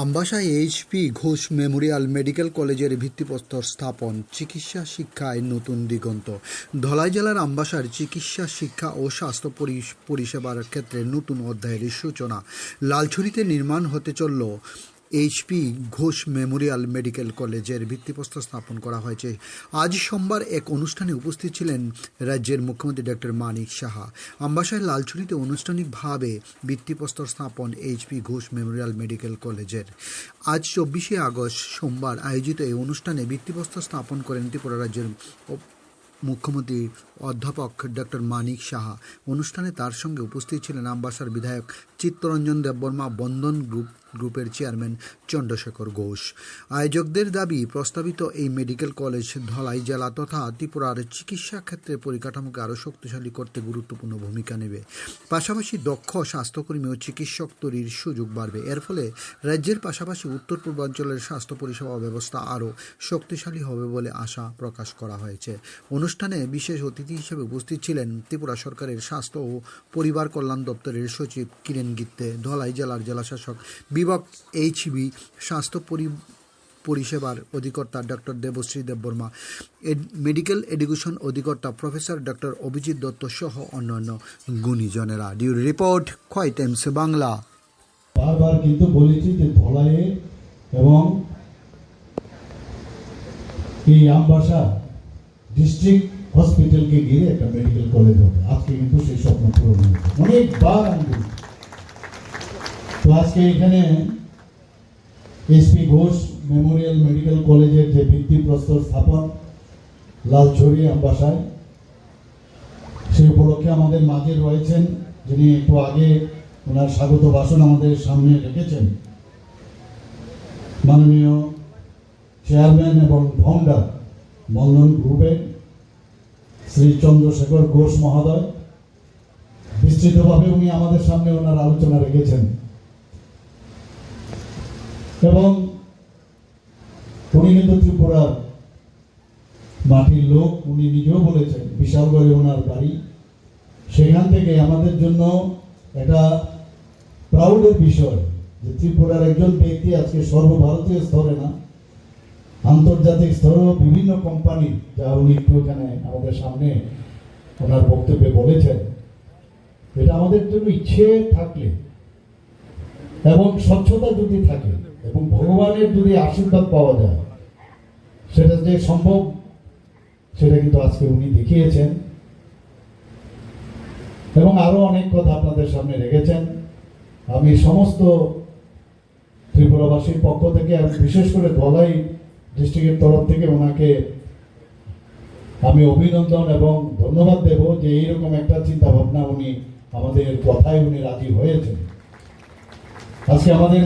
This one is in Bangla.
আমবাসায় এইচপি ঘোষ মেমোরিয়াল মেডিকেল কলেজের ভিত্তিপ্রস্তর স্থাপন, চিকিৎসা শিক্ষায় নতুন দিগন্ত। ধলাই জেলার আমবাসার চিকিৎসা শিক্ষা ও স্বাস্থ্য পরিষেবার ক্ষেত্রে নতুন অধ্যায়ের সূচনা। লালছড়িতে নির্মাণ হতে চলল এইচপি ঘোষ মেমোরিয়াল মেডিকেল কলেজের ভিত্তিপ্রস্তর স্থাপন করা হয়েছে। আজ সোমবার এক অনুষ্ঠানে উপস্থিত ছিলেন রাজ্যের মুখ্যমন্ত্রী ডক্টর মানিক সাহা। আমবাসার লালছড়িতে আনুষ্ঠানিকভাবে ভিত্তিপ্রস্তর স্থাপন এইচপি ঘোষ মেমোরিয়াল মেডিকেল কলেজের। আজ 24শে আগস্ট সোমবার আয়োজিত এই অনুষ্ঠানে ভিত্তিপ্রস্তর স্থাপন করেন ত্রিপুরা রাজ্যের মুখ্যমন্ত্রী অধ্যাপক ডক্টর মানিক সাহা। অনুষ্ঠানে তার সঙ্গে উপস্থিত ছিলেন আমবাসার বিধায়ক চিত্তরঞ্জন দেববর্মা, বন্ধন গ্রুপের চেয়ারম্যান চন্দ্রশেখর ঘোষ। আয়োজকদের দাবি, প্রস্তাবিত এই মেডিকেল কলেজ ধলাই জেলা তথা ত্রিপুরার চিকিৎসা ক্ষেত্রে পরিকাঠামোকে আরও শক্তিশালী করতে গুরুত্বপূর্ণ ভূমিকা নেবে। পাশাপাশি দক্ষ স্বাস্থ্যকর্মী ও চিকিৎসক তৈরির সুযোগ বাড়বে। এর ফলে রাজ্যের পাশাপাশি উত্তর পূর্বাঞ্চলের স্বাস্থ্য পরিষেবা ব্যবস্থা আরও শক্তিশালী হবে বলে আশা প্রকাশ করা হয়েছে। অনুষ্ঠানে বিশেষ অতিথি হিসেবে উপস্থিত ছিলেন ত্রিপুরা সরকারের স্বাস্থ্য ও পরিবার কল্যাণ দপ্তরের সচিব কিরেন গিত্তে, ধলাই জেলার জেলাশাসক বিভাগ এইচবি স্বাস্থ্য পরিষেবার অধিকর্তা doctor Debashree Debbarma, medical education অধিকর্তা প্রফেসর ডক্টর অভিজিৎ দত্ত সহ অন্যান্য গুণীজনেরা। Report Khowai Times Bangla. বারবার কিন্তু বলেছি যে ধলাইয়ে এবং এই আমবাসা ডিস্ট্রিক্ট হসপিটালকে ঘিরে একটা মেডিকেল কলেজ হবে। আজকে কিন্তু সেই স্বপ্ন পূরণ হয়েছে, অনেকবার আমি বলি। তো আজকে এখানে এইচপি ঘোষ মেমোরিয়াল মেডিকেল কলেজের যে ভিত্তিপ্রস্তর স্থাপন লালছড়ি আমবাসায়, সেই উপলক্ষে আমাদের মাঝে রয়েছেন যিনি একটু আগে ওনার স্বাগত ভাষণ আমাদের সামনে রেখেছেন, মাননীয় চেয়ারম্যান এবং ফাউন্ডার বন্ধন গ্রুপের শ্রী চন্দ্রশেখর ঘোষ মহোদয়। বিস্তৃতভাবে উনি আমাদের সামনে ওনার আলোচনা রেখেছেন এবং উনি কিন্তু ত্রিপুরার মাটির লোক। উনি নিজেও বলেছেন বিশালগড়ে ওনার বাড়ি। সেখান থেকে আমাদের জন্য এটা প্রাউডের বিষয় যে ত্রিপুরার একজন ব্যক্তি আজকে সর্বভারতীয় স্তরে না, আন্তর্জাতিক স্তরেও বিভিন্ন কোম্পানি, যা উনি একটু এখানে আমাদের সামনে ওনার বক্তব্যে বলেছেন, এটা আমাদের জন্য ইচ্ছে থাকলে এবং স্বচ্ছতা যদি থাকে এবং ভগবানের যদি আশীর্বাদ পাওয়া যায়, সেটা যে সম্ভব সেটা কিন্তু আজকে উনি দেখিয়েছেন এবং আরো অনেক কথা আপনাদের সামনে রেখেছেন। আমি সমস্ত ত্রিপুরাবাসীর পক্ষ থেকে, বিশেষ করে ধলাই ডিস্ট্রিক্টের তরফ থেকে ওনাকে আমি অভিনন্দন এবং ধন্যবাদ দেব যে এইরকম একটা চিন্তা ভাবনা উনি আমাদের কথায় উনি রাজি হয়েছেন। আজকে আমাদের